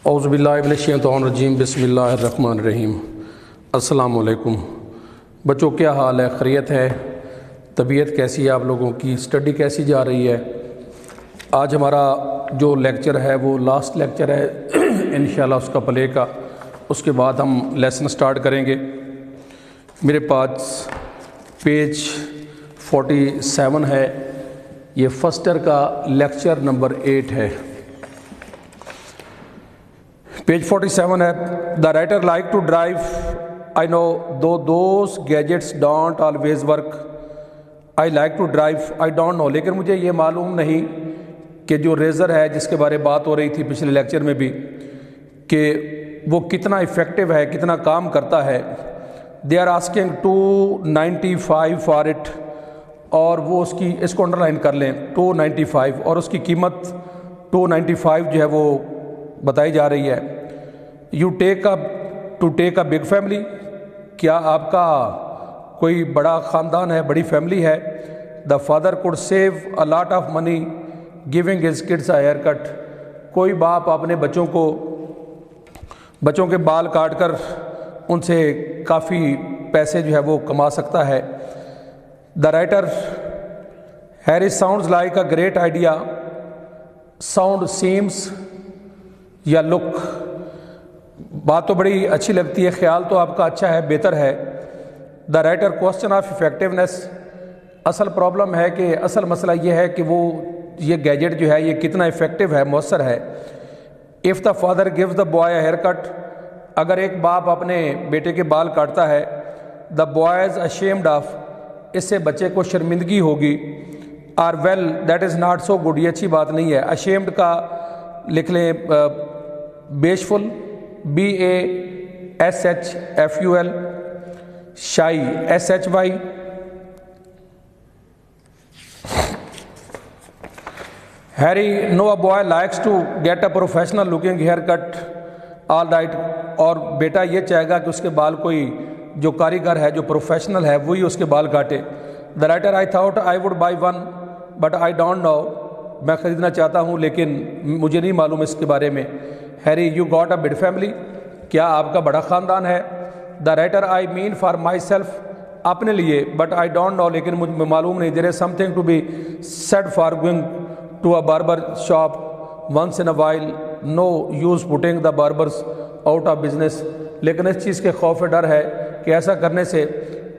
اعوذ باللہ من الشیطان الرجیم، بسم اللہ الرحمن الرحیم۔ السلام علیکم بچوں، کیا حال ہے؟ خیریت ہے؟ طبیعت کیسی ہے آپ لوگوں کی؟ اسٹڈی کیسی جا رہی ہے؟ آج ہمارا جو لیکچر ہے وہ لاسٹ لیکچر ہے انشاءاللہ اس کا پلے کا، اس کے بعد ہم لیسن سٹارٹ کریں گے۔ میرے پاس پیج 47 ہے، یہ فرسٹ ایئر کا لیکچر نمبر 8 ہے۔ پیج 47 ہے، the writer like to drive I know though those gadgets don't always work I like to drive I don't know, لیکن مجھے یہ معلوم نہیں کہ جو ریزر ہے جس کے بارے بات ہو رہی تھی پچھلے لیکچر میں بھی کہ وہ کتنا افیکٹو ہے، کتنا کام کرتا ہے۔ They are asking 295 for it, اور وہ اس کو انڈر لائن کر لیں 295، اور اس کی قیمت 295 جو ہے وہ بتائی جا رہی ہے۔ You take a big family, کیا آپ کا کوئی بڑا خاندان ہے، بڑی فیملی ہے؟ The father could save a lot of money giving his kids a hair cut, کوئی باپ اپنے بچوں کے بال کاٹ کر ان سے کافی پیسے جو ہے وہ کما سکتا ہے۔ The writer Harry sounds like a great idea, sound seems یا لک، بات تو بڑی اچھی لگتی ہے، خیال تو آپ کا اچھا ہے، بہتر ہے۔ The writer question of effectiveness, اصل پرابلم ہے کہ اصل مسئلہ یہ ہے کہ یہ گیجٹ جو ہے یہ کتنا افیکٹو ہے، مؤثر ہے۔ If the father gives the boy a hair cut, اگر ایک باپ اپنے بیٹے کے بال کاٹتا ہے، دا بوائے اشیمڈ آف، اس سے بچے کو شرمندگی ہوگی۔ Are well that is not so good, یہ اچھی بات نہیں ہے۔ اشیمڈ کا لکھ لیں bashful, BASHFUL، shy SHY۔ Harry no a boy likes to get a professional looking hair cut, all right, اور بیٹا یہ چاہے گا کہ اس کے بال کوئی جو کاریگر ہے، جو پروفیشنل ہے، وہی اس کے بال کاٹے۔ The writer I thought I would buy one but I don't know, میں خریدنا چاہتا ہوں لیکن مجھے نہیں معلوم اس کے بارے میں۔ Harry you got a big family, کیا آپ کا بڑا خاندان ہے؟ The writer I mean for myself, اپنے لیے، بٹ آئی ڈونٹ نو، لیکن مجھے معلوم نہیں۔ There is something to be said for going to a barber shop once in a while, no use putting the barbers out of business, لیکن اس چیز کے خوف ڈر ہے کہ ایسا کرنے سے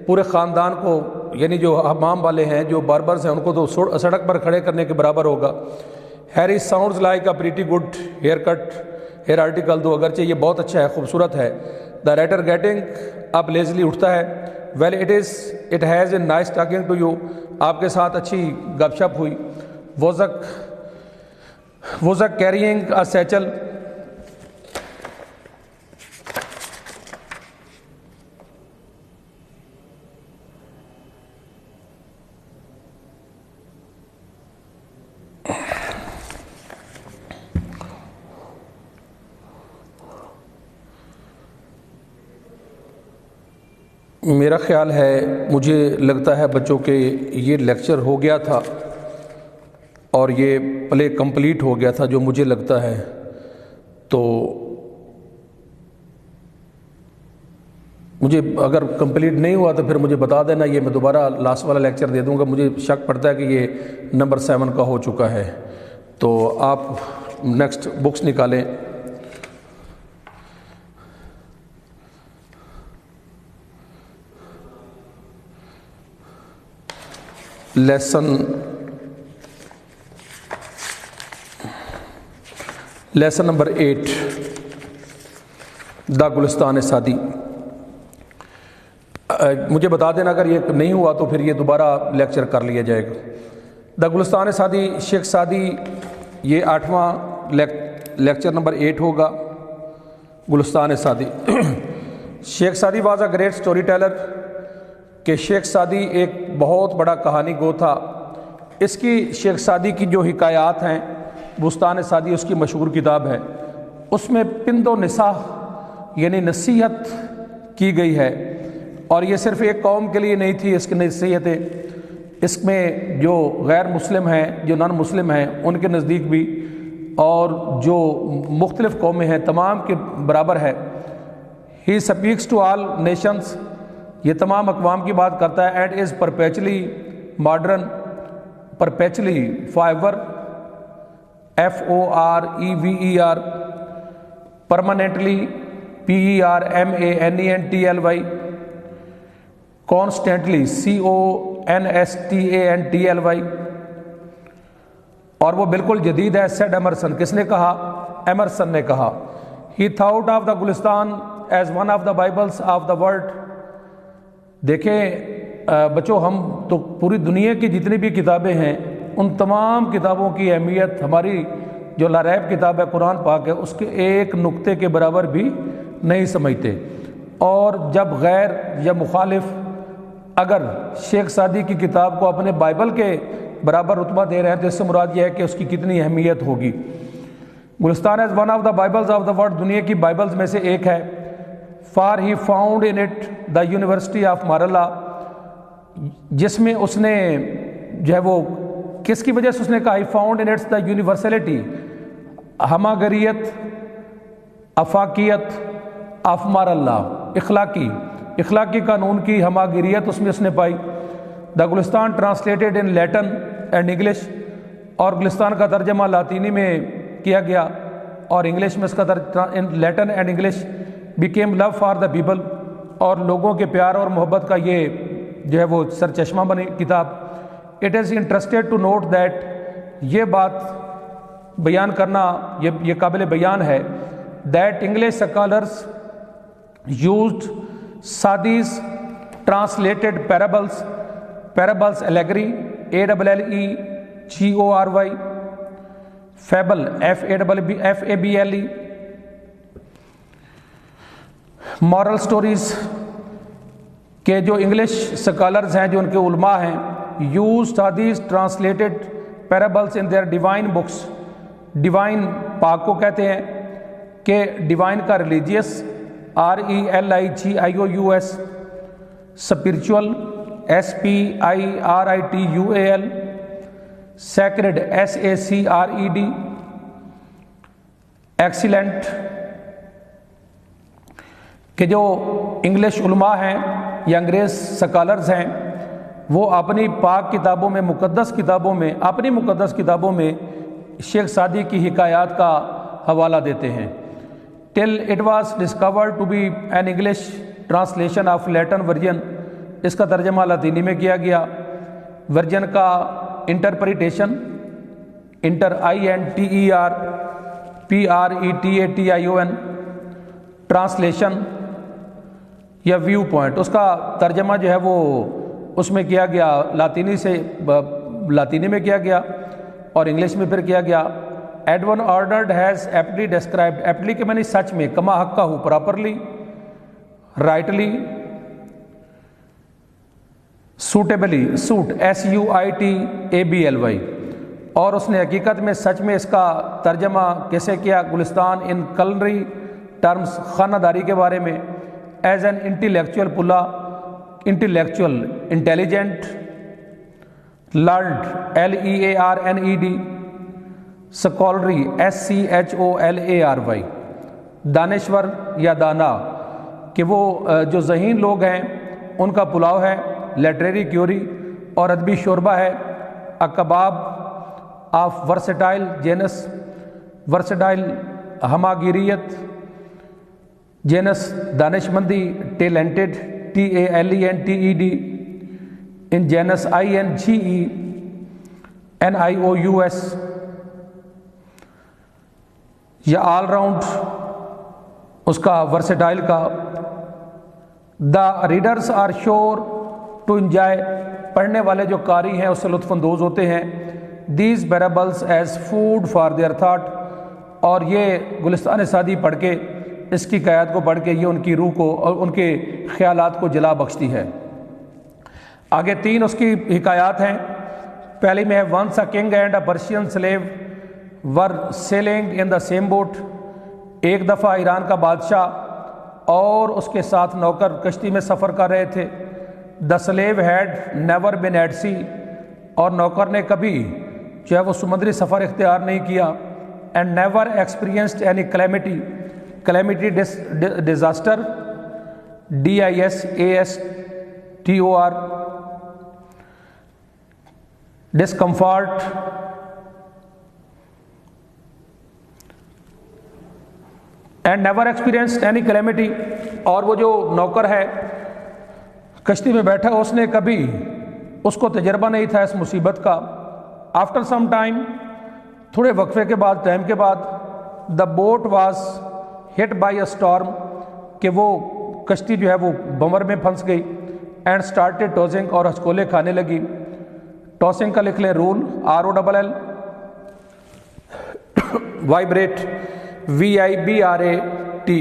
پورے خاندان کو، یعنی جو حمام والے ہیں، جو باربرز ہیں، ان کو تو سڑک پر کھڑے کرنے کے برابر ہوگا۔ Harry sounds like a pretty good haircut, hair article دو، اگرچہ یہ بہت اچھا ہے، خوبصورت ہے۔ The writer getting up lazily اٹھتا ہے، well it has a nice talking to you, آپ کے ساتھ اچھی گپ شپ ہوئی۔ وزک کیرینگ اے سیچل، میرا خیال ہے، مجھے لگتا ہے بچوں کہ یہ لیکچر ہو گیا تھا اور یہ پلے کمپلیٹ ہو گیا تھا، جو مجھے لگتا ہے۔ تو مجھے اگر کمپلیٹ نہیں ہوا تو پھر مجھے بتا دینا، یہ میں دوبارہ لاسٹ والا لیکچر دے دوں گا۔ مجھے شک پڑتا ہے کہ یہ نمبر 7 کا ہو چکا ہے۔ تو آپ نیکسٹ بکس نکالیں۔ لیسن نمبر 8، دا گلستان سعدی۔ مجھے بتا دینا اگر یہ نہیں ہوا تو پھر یہ دوبارہ لیکچر کر لیا جائے گا۔ دا گلستان سعدی، شیخ سعدی، یہ 8واں لیکچر نمبر 8 ہوگا۔ Gulistan Saadi. Sheikh Saadi was a great story teller, کہ شیخ سعدی ایک بہت بڑا کہانی گو تھا۔ اس کی شیخ سعدی کی جو حکایات ہیں، بستان سعدی اس کی مشہور کتاب ہے، اس میں پند و نصاح یعنی نصیحت کی گئی ہے، اور یہ صرف ایک قوم کے لیے نہیں تھی اس کی نصیحتیں، اس میں جو غیر مسلم ہیں، جو نان مسلم ہیں، ان کے نزدیک بھی اور جو مختلف قومیں ہیں تمام کے برابر ہے. He speaks to all nations, یہ تمام اقوام کی بات کرتا ہے. And is perpetually modern, perpetually forever FOREVER، permanently PERMANENTLY، constantly CONSTANTLY، اور وہ بالکل جدید ہے. سیڈ ایمرسن، کس نے کہا؟ ایمرسن نے کہا. He thought of the Gulistan as one of the Bibles of the world. دیکھیں بچوں، ہم تو پوری دنیا کی جتنی بھی کتابیں ہیں ان تمام کتابوں کی اہمیت ہماری جو لاریب کتاب ہے قرآن پاک ہے اس کے ایک نقطے کے برابر بھی نہیں سمجھتے. اور جب غیر یا مخالف اگر شیخ سعدی کی کتاب کو اپنے بائبل کے برابر رتبہ دے رہے ہیں تو اس سے مراد یہ ہے کہ اس کی کتنی اہمیت ہوگی. Gulistan is one of the Bibles of the world, دنیا کی بائبلز میں سے ایک ہے. For he found in it the university of morals, جس میں اس نے جو ہے وہ کس کی وجہ سے اس نے کہا he found in its the universality, ہماگریت، افاقیت آف مارلا، اخلاقی قانون کی ہماگریت اس نے پائی. The Gulistan translated in Latin and English, اور گلستان کا ترجمہ لاطینی میں کیا گیا اور انگلش میں اس کا Latin and English. Became love for the people, اور لوگوں کے پیار اور محبت کا یہ جو ہے وہ سر چشمہ بنی کتاب. It is interested to note that, یہ بات بیان کرنا یہ قابل بیان ہے that English scholars used Saadi's translated parables allegory ALLEGORY، fable FABLE، moral stories کے جو انگلش اسکالرز ہیں جو ان کے علماء ہیں use سادیز translated پیرابلس in their divine books. Divine پاک کو کہتے ہیں کہ ڈیوائن کا religious RELIGIOUS، spiritual SPIRITUAL، sacred SACRED، excellent. کہ جو انگلش علماء ہیں یا انگریز سکالرز ہیں وہ اپنی پاک کتابوں میں اپنی مقدس کتابوں میں شیخ سعدی کی حکایات کا حوالہ دیتے ہیں. Till it was discovered to be an English translation of Latin version, اس کا ترجمہ لاطینی میں کیا گیا. ورژن کا انٹرپریٹیشن INTERPRETATION، ٹرانسلیشن یا ویو پوائنٹ، اس کا ترجمہ جو ہے وہ اس میں کیا گیا لاطینی میں کیا گیا اور انگلش میں پھر کیا گیا. ایڈون آرڈرڈ ہیز ایپٹلی ڈسکرائبڈ، ایپٹلی کے معنی سچ میں، کما حقہ ہو، پراپرلی، رائٹلی، سوٹیبلی، سوٹ SUITABLY، اور اس نے حقیقت میں سچ میں اس کا ترجمہ کیسے کیا؟ گلستان ان کلنری ٹرمز، خانہ داری کے بارے میں. As an intellectual intelligent, learned LEARNED، scholarly SCHOLARY، دانشور یا دانا، کہ وہ جو ذہین لوگ ہیں ان کا پلاؤ ہے. لٹریری کیوری اور ادبی شوربہ ہے. اکباب آف ورسٹائل جینس، ورسٹائل ہماگیریت، جینس دانش مندی، talented TALENTED، ingenious INGENIOUS، یا آل راؤنڈ اس کا ورسٹائل کا. The readers are sure to enjoy, پڑھنے والے جو قاری ہیں اس سے لطف اندوز ہوتے ہیں. These parables as food for their thought, اور یہ گلستان سعدی پڑھ کے، اس کی قیادت کو پڑھ کے یہ ان کی روح کو اور ان کے خیالات کو جلا بخشتی ہے. آگے 3 اس کی حکایات ہیں. پہلی میں ہے once a king and a Persian slave were sailing in the same boat, ایک دفعہ ایران کا بادشاہ اور اس کے ساتھ نوکر کشتی میں سفر کر رہے تھے. The slave had never been at sea, اور نوکر نے کبھی جو ہے وہ سمندری سفر اختیار نہیں کیا. and never experienced any calamity disaster, DISASTOR, discomfort, and never experienced any calamity. اور وہ جو نوکر ہے کشتی میں بیٹھا اس نے کبھی اس کو تجربہ نہیں تھا اس مصیبت کا. آفٹر سم ٹائم، تھوڑے وقفے کے بعد، ٹائم کے بعد، the boat was hit by a storm, کہ وہ کشتی جو ہے وہ بمر میں پھنس گئی. اینڈ اسٹارٹیڈ ٹوسنگ، اور ہچکولے کھانے لگی. ٹوسنگ کا لکھ لیں roll, ROLL، vibrate VIBRATE.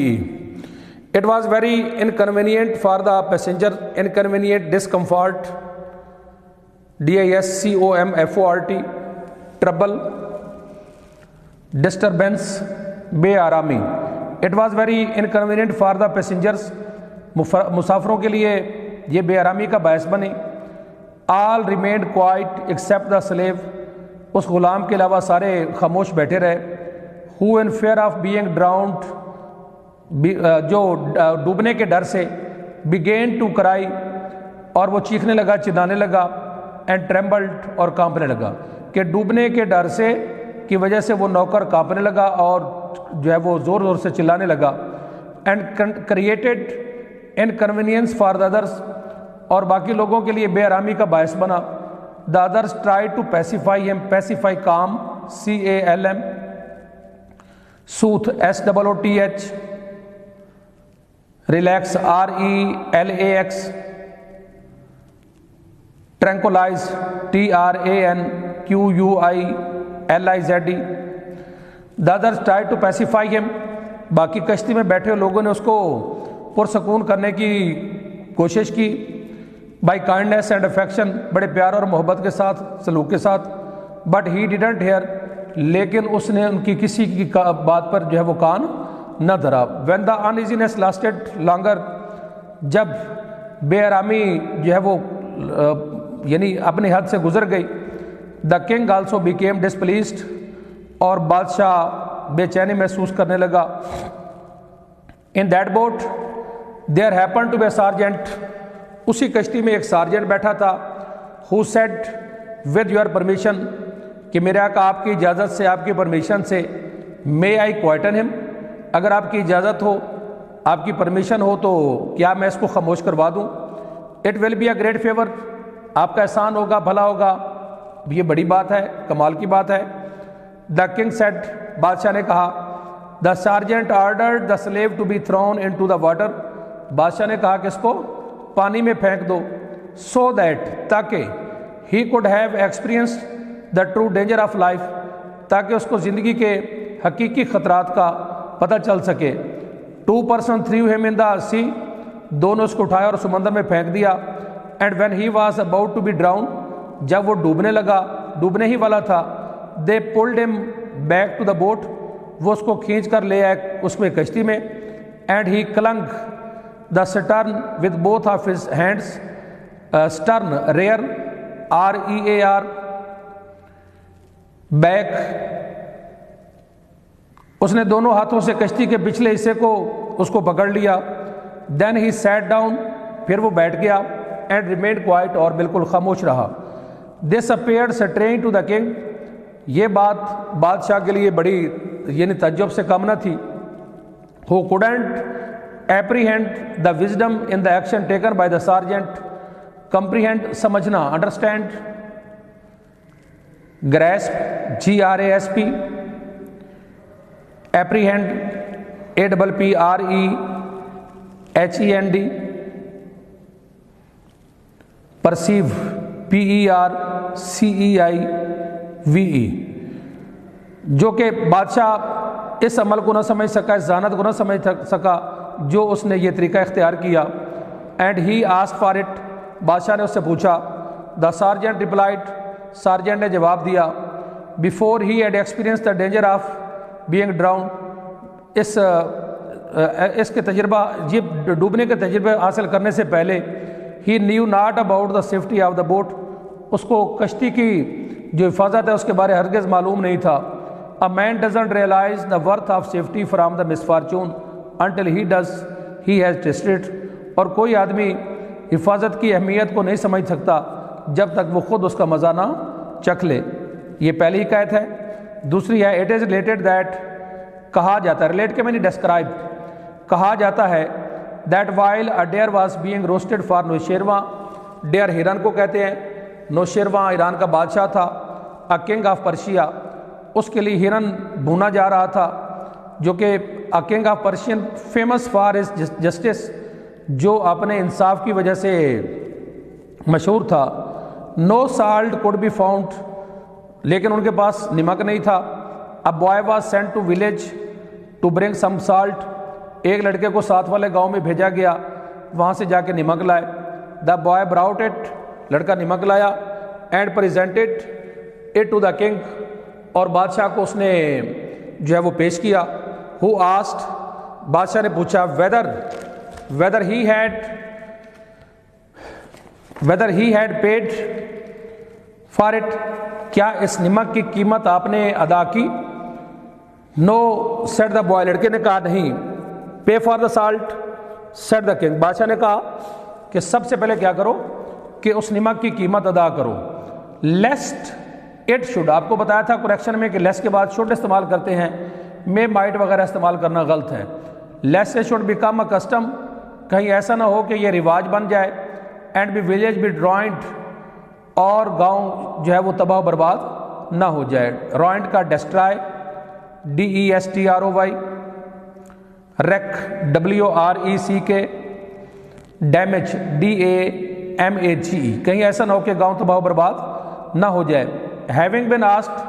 It was very inconvenient for the passenger, inconvenient, discomfort, DISCOMFORT, trouble, disturbance, بے آرامی. It was very inconvenient for the passengers، مسافروں کے لیے یہ بے آرامی کا باعث بنی. All remained quiet except the slave، اس غلام کے علاوہ سارے خاموش بیٹھے رہے. Who in fear of being drowned، جو ڈوبنے کے ڈر سے، began to cry، اور وہ چیخنے لگا، چلانے لگا. and trembled، اور کانپنے لگا، کہ ڈوبنے کے ڈر سے کی وجہ سے وہ نوکر کانپنے لگا اور جو ہے وہ زور زور سے چلانے لگا. and created inconvenience for the others، اور باقی لوگوں کے لیے بے آرامی کا باعث بنا. the others tried to pacify him، pacify calm، CALM، soothe SOOTH، relax RELAX، tranquilize TRANQUILIZE. the others tried to pacify him، باقی کشتی میں بیٹھے لوگوں نے اس کو پرسکون کرنے کی کوشش کی. بائی کائنڈنیس اینڈ افیکشن، بڑے پیار اور محبت کے ساتھ، سلوک کے ساتھ. بٹ ہی ڈیڈنٹ ہیئر، لیکن اس نے ان کی کسی کی بات پر جو ہے وہ کان نہ دھرا. وین دا انایزینس لاسٹڈ لانگر، جب بے آرامی جو ہے وہ یعنی اپنی حد سے گزر گئی. The king also became displaced, اور بادشاہ بے چینی محسوس کرنے لگا. In that boat there happen to be a sergeant, اسی کشتی میں ایک سارجنٹ بیٹھا تھا. He said with your permission, کہ میرے آقا آپ کی اجازت سے، آپ کی پرمیشن سے، مے آئی کوائٹن ہم، اگر آپ کی اجازت ہو، آپ کی پرمیشن ہو تو کیا میں اس کو خاموش کروا دوں. It will be a great favour, آپ کا احسان ہوگا، بھلا ہوگا، یہ بڑی بات ہے، کمال کی بات ہے. دا کنگ سیڈ، بادشاہ نے کہا. The sergeant ordered the slave to be thrown into the water, بادشاہ نے کہا کہ اس کو پانی میں پھینک دو. سو دیٹ، تاکہ he could have experience the true danger of life, تاکہ اس کو زندگی کے حقیقی خطرات کا پتہ چل سکے. 2 persons threw him in the sea، دونوں اس کو اٹھایا اور سمندر میں پھینک دیا. And when he was about to be drowned, جب وہ ڈوبنے لگا، ڈوبنے ہی والا تھا. They pulled him back to the boat, وہ اس کو کھینچ کر لے آئے اس میں کشتی میں. And he clung the stern with both of his hands, stern rear REAR، back, اس نے دونوں ہاتھوں سے کشتی کے پچھلے حصے کو اس کو پکڑ لیا. دین ہی سیٹ ڈاؤن، پھر وہ بیٹھ گیا. اینڈ ریمینڈ کوائٹ، اور بالکل خاموش رہا. This appeared strange to the king, یہ بات بادشاہ کے لیے بڑی یعنی تعجب سے کم نہ تھی. He couldn't apprehend the wisdom in the action taken by the sergeant, comprehend سمجھنا، understand, grasp GRASP، apprehend APPREHEND، perceive PERCEIVE. جو کہ بادشاہ اس عمل کو نہ سمجھ سکا، اس ذہانت کو نہ سمجھ سکا جو اس نے یہ طریقہ اختیار کیا. And he ask for it, بادشاہ نے اس سے پوچھا. دا سارجنٹ ریپلائڈ، سارجنٹ نے جواب دیا. Before he had experience the danger of being drowned, اس کے تجربہ، یہ ڈوبنے کے تجربے حاصل کرنے سے پہلے، he knew not about the safety of the boat, اس کو کشتی کی جو حفاظت ہے اس کے بارے ہرگز معلوم نہیں تھا. A man doesn't realize the worth of safety from the misfortune until he has tasted it. اور کوئی آدمی حفاظت کی اہمیت کو نہیں سمجھ سکتا جب تک وہ خود اس کا مزہ نہ چکھ لے. یہ پہلی حکایت ہے. دوسری ہے اٹ از ریلیٹڈ دیٹ، کہا جاتا ہے، ریلیٹ کے معنی ڈسکرائب، کہا جاتا ہے that while a deer was being roasted for Nausherwan, deer ہرن کو کہتے ہیں، نوشیرواں ایران کا بادشاہ تھا، اے کنگ آف پرشیا، اس کے لیے ہرن بھونا جا رہا تھا، جو کہ a king of Persian famous for his justice, جو اپنے انصاف کی وجہ سے مشہور تھا. No salt could be found, لیکن ان کے پاس نمک نہیں تھا. A boy was sent to village to bring some salt, ایک لڑکے کو ساتھ والے گاؤں میں بھیجا گیا وہاں سے جا کے نمک لائے. دا بوائے براؤٹ اٹ، لڑکا نمک لایا، and presented it to the king, اور بادشاہ کو اس نے جو ہے وہ پیش کیا. ہو آسکڈ، بادشاہ نے پوچھا whether he had paid for it، کیا اس نمک کی قیمت آپ نے ادا کی؟ نو said the boy، لڑکے نے کہا نہیں. pay for the salt said the king، بادشاہ نے کہا کہ سب سے پہلے کیا کرو کہ اس نمک کی قیمت ادا کرو. lest it should، آپ کو بتایا تھا کریکشن میں کہ لیس کے بعد should استعمال کرتے ہیں، میں مائٹ وغیرہ استعمال کرنا غلط ہے. lest it should become a custom، کہیں ایسا نہ ہو کہ یہ رواج بن جائے. اینڈ بھی ولیج بھی ڈرائنڈ، اور گاؤں جو ہے وہ تباہ و برباد نہ ہو جائے. روائنڈ کا destroy, DESTROY، wreck WRECK، damage DAMAGE، کہیں ایسا نہ ہو کہ گاؤں تباہ و برباد نہ ہو جائے. ہیونگ بین آسکڈ،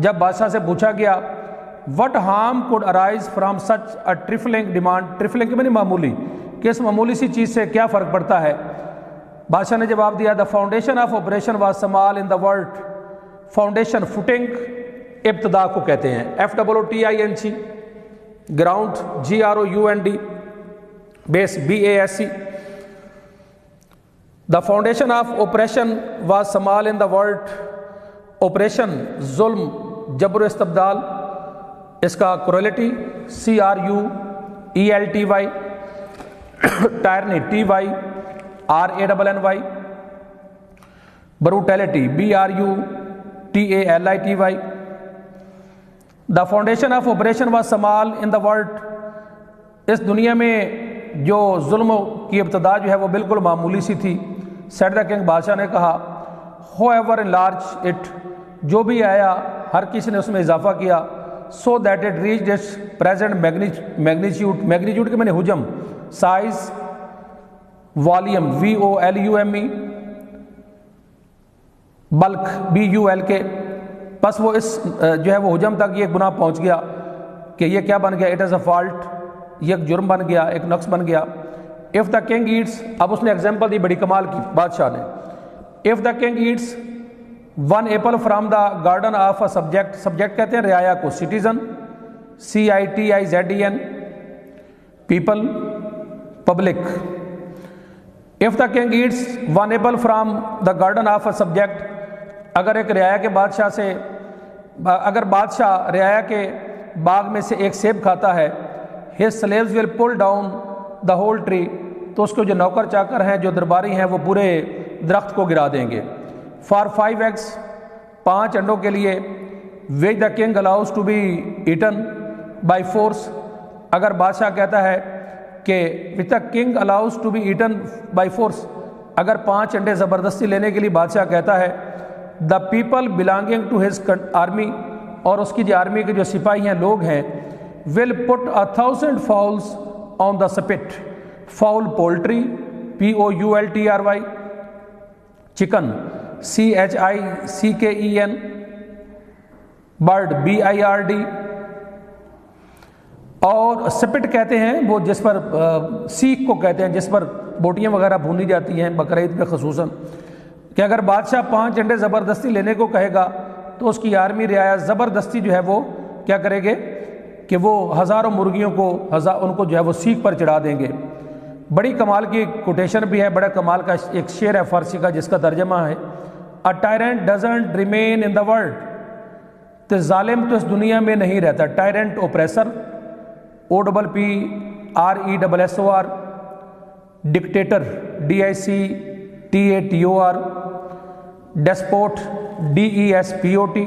جب بادشاہ سے پوچھا گیا what harm could arise from such a trifling demand, trifling کے معنی معمولی، کہ اس معمولی سی چیز سے کیا فرق پڑتا ہے. بادشاہ نے جواب دیا the foundation of oppression was small in the world, foundation footing ابتدا کو کہتے ہیں، FOOTING، ground GROUND، base BASE. The foundation of oppression was small in the world, oppression ظلم جبر و استبدال، اس کا cruelty CRUELTY، tyranny TYRANNY، brutality BRUTALITY. The foundation of oppression was small in the world, اس دنیا میں جو ظلم کی ابتدا جو ہے وہ بالکل معمولی سی تھی. سیڈ دا کنگ، بادشاہ نے کہا ہو ایور انلارج اٹ، جو بھی آیا ہر کسی نے اس میں اضافہ کیا. So that it reach its present magnitude کے معنی حجم، سائز، والیوم VOLUME، بلک BULK. بس وہ اس جو ہے وہ حجم تک یہ گناہ پہنچ گیا کہ یہ کیا بن گیا، اٹ از اے فالٹ، یہ ایک جرم بن گیا، ایک نقص بن گیا. اف دا کنگ ایٹس، اب اس نے ایگزامپل دی بڑی کمال کی بادشاہ نے. If the king eats one apple from the garden of a subject, subject کہتے ہیں رعایا کو، citizen CITIZEN، people, public. If the king eats one apple from the garden of a subject, اگر ایک رعایا کے بادشاہ سے، اگر بادشاہ رعایا کے باغ میں سے ایک سیب کھاتا ہے، his slaves will pull down the whole tree، تو اس کو جو نوکر چاکر ہیں، جو درباری ہیں، وہ پورے درخت کو گرا دیں گے. for 5 eggs، 5 انڈوں کے لیے. which the king allows to be eaten by force، اگر بادشاہ کہتا ہے کہ which the king allows to be eaten by force، اگر 5 انڈے زبردستی لینے کے لیے بادشاہ کہتا ہے. the people belonging to his army، اور اس کی جو آرمی کے جو سپاہی ہیں، لوگ ہیں، will put 1000 fowls on the spit، fowl poultry POULTRY، chicken CHICKEN، bird BIRD. اور سپٹ کہتے ہیں وہ جس پر سیخ کو کہتے ہیں، جس پر بوٹیاں وغیرہ بھونی جاتی ہیں بقرعید میں خصوصاً، کہ اگر بادشاہ 5 انڈے زبردستی لینے کو کہے گا تو اس کی آرمی رعایا زبردستی جو ہے وہ کیا کرے گے کہ وہ ہزاروں مرغیوں کو ان کو جو ہے وہ سیخ پر چڑھا دیں گے. بڑی کمال کی کوٹیشن بھی ہے، بڑا کمال کا ایک شعر ہے فارسی کا جس کا ترجمہ ہے A tyrant doesn't remain in the world، تو ظالم تو اس دنیا میں نہیں رہتا. Tyrant اوپریسر OPPRESSOR, dictator DICTATOR, ڈیسپوٹ DESPOT.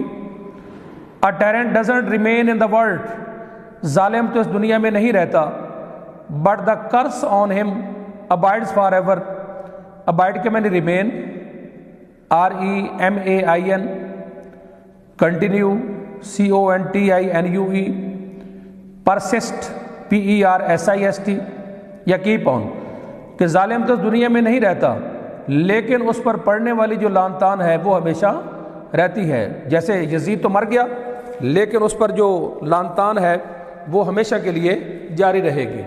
A tyrant doesn't remain in the world. ظالم تو اس دنیا میں نہیں رہتا. But the curse on him abides forever. Abide کے معنی remain, REMAIN, continue, CONTINUE, persist, PERSIST, یا keep on. کہ ظالم تو اس دنیا میں نہیں رہتا لیکن اس پر پڑنے والی جو لعن طعن ہے وہ ہمیشہ رہتی ہے. جیسے یزید تو مر گیا لیکن اس پر جو لعن طعن ہے وہ ہمیشہ کے لیے جاری رہے گی.